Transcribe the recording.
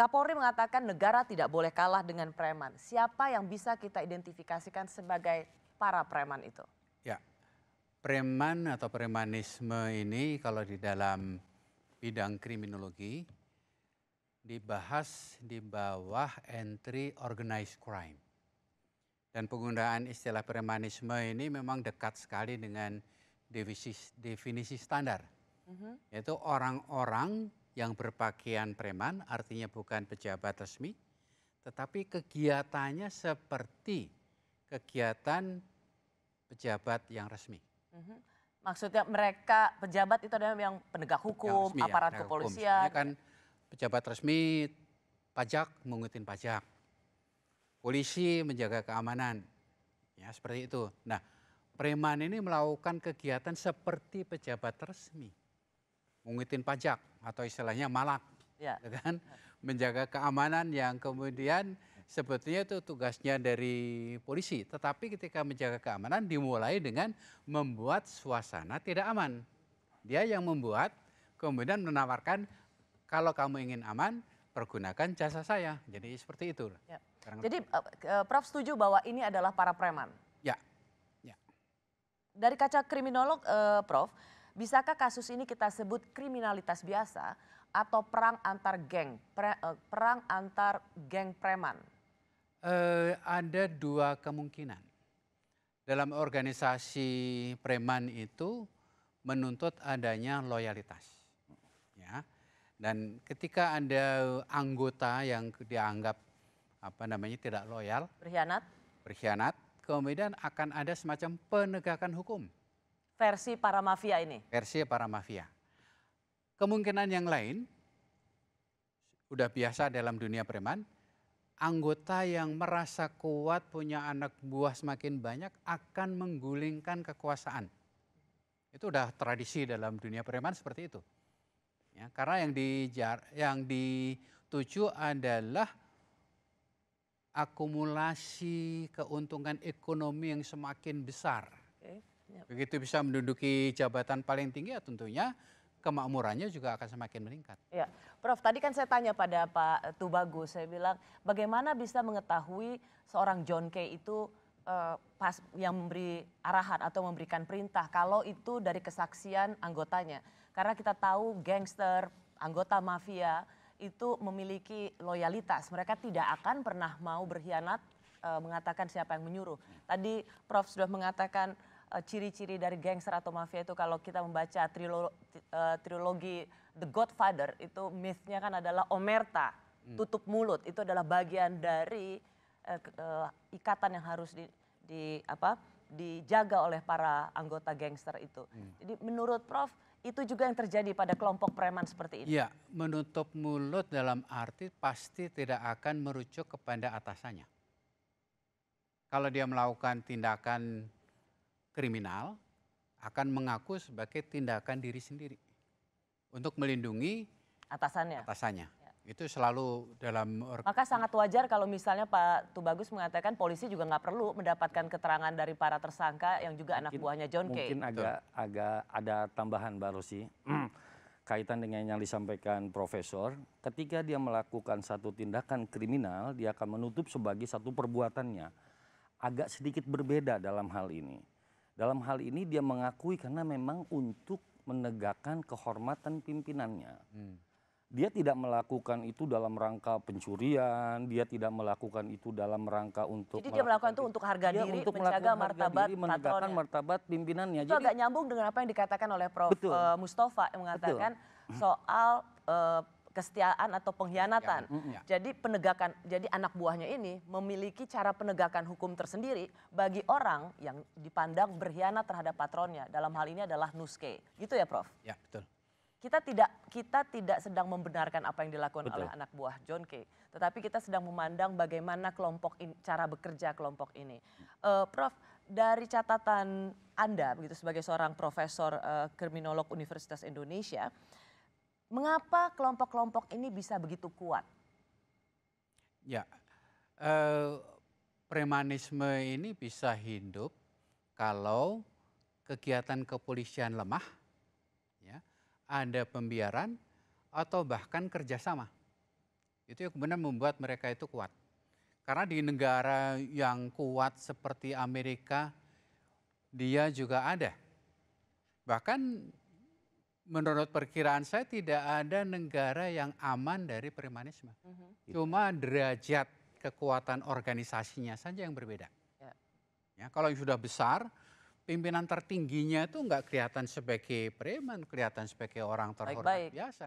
Kapolri mengatakan negara tidak boleh kalah dengan preman. Siapa yang bisa kita identifikasikan sebagai para preman itu? Ya, preman atau premanisme ini kalau di dalam bidang kriminologi dibahas di bawah entry organized crime. Dan penggunaan istilah premanisme ini memang dekat sekali dengan definisi standar, yaitu orang-orang yang berpakaian preman, artinya bukan pejabat resmi, tetapi kegiatannya seperti kegiatan pejabat yang resmi. Maksudnya mereka pejabat itu adalah yang penegak Yang hukum, resmi ya, aparat penegak hukum. kepolisian. Misalnya kan pejabat resmi pajak mengutin pajak, polisi menjaga keamanan, ya seperti itu. Nah, preman ini melakukan kegiatan seperti pejabat resmi, mengutin pajak atau istilahnya malak, Ya. kan? Menjaga keamanan yang kemudian sebetulnya itu tugasnya dari polisi. Tetapi ketika menjaga keamanan dimulai dengan membuat suasana tidak aman. Dia yang membuat, kemudian menawarkan kalau kamu ingin aman, pergunakan jasa saya. Jadi seperti itu. Ya. Jadi Prof setuju bahwa ini adalah para preman? Ya, ya. Dari kaca kriminolog, Prof, bisakah kasus ini kita sebut kriminalitas biasa atau perang antar geng, perang antar geng preman? Ada dua kemungkinan. Dalam organisasi preman itu menuntut adanya loyalitas. Ya. Dan ketika ada anggota yang dianggap tidak loyal, berkhianat, kemudian akan ada semacam penegakan hukum. Versi para mafia ini? Versi para mafia. Kemungkinan yang lain, udah biasa dalam dunia preman, anggota yang merasa kuat punya anak buah semakin banyak akan menggulingkan kekuasaan. Itu udah tradisi dalam dunia preman seperti itu. Ya, karena yang dituju adalah akumulasi keuntungan ekonomi yang semakin besar. Begitu bisa menduduki jabatan paling tinggi ya tentunya kemakmurannya juga akan semakin meningkat. Ya, Prof, tadi kan saya tanya pada Pak Tubagus, saya bilang bagaimana bisa mengetahui seorang John Kay itu pas yang memberi arahan atau memberikan perintah kalau itu dari kesaksian anggotanya. Karena kita tahu gangster, anggota mafia itu memiliki loyalitas. Mereka tidak akan pernah mau berkhianat mengatakan siapa yang menyuruh. Tadi Prof sudah mengatakan ciri-ciri dari gangster atau mafia itu kalau kita membaca trilogi The Godfather itu myth-nya kan adalah omerta, tutup mulut. Itu adalah bagian dari ikatan yang harus dijaga oleh para anggota gangster itu. Jadi menurut Prof itu juga yang terjadi pada kelompok preman seperti ini? Iya, menutup mulut dalam arti pasti tidak akan merujuk kepada atasannya. Kalau dia melakukan tindakan kriminal, akan mengaku sebagai tindakan diri sendiri untuk melindungi atasannya. Ya. Itu selalu dalam. Maka sangat wajar kalau misalnya Pak Tubagus mengatakan polisi juga nggak perlu mendapatkan keterangan dari para tersangka yang juga anak buahnya John Kay. Mungkin agak ada tambahan baru sih. Kaitan dengan yang disampaikan Profesor, ketika dia melakukan satu tindakan kriminal, dia akan menutup sebagai satu perbuatannya. Agak sedikit berbeda dalam hal ini. Dalam hal ini dia mengakui karena memang untuk menegakkan kehormatan pimpinannya. Dia tidak melakukan itu dalam rangka pencurian, dia tidak melakukan itu dalam rangka untuk. Jadi dia melakukan itu untuk harga diri, untuk menjaga martabat menegakkan martabat pimpinannya. Itu agak nyambung dengan apa yang dikatakan oleh Prof. Mustafa yang mengatakan soal kesetiaan atau pengkhianatan. Jadi jadi anak buahnya ini memiliki cara penegakan hukum tersendiri bagi orang yang dipandang berkhianat terhadap patronnya. Dalam hal ini adalah Nuske. Gitu ya, Prof? Ya, betul. Kita tidak sedang membenarkan apa yang dilakukan oleh anak buah John Kay, tetapi kita sedang memandang bagaimana cara bekerja kelompok ini. Prof, dari catatan Anda begitu sebagai seorang profesor kriminolog Universitas Indonesia, mengapa kelompok-kelompok ini bisa begitu kuat? Ya, premanisme ini bisa hidup kalau kegiatan kepolisian lemah, ya, ada pembiaran atau bahkan kerjasama. Itu yang kemudian membuat mereka itu kuat. Karena di negara yang kuat seperti Amerika, dia juga ada. Bahkan menurut perkiraan saya tidak ada negara yang aman dari premanisme. Cuma derajat kekuatan organisasinya saja yang berbeda. Ya, kalau yang sudah besar, pimpinan tertingginya itu nggak kelihatan sebagai preman, kelihatan sebagai orang terhormat biasa.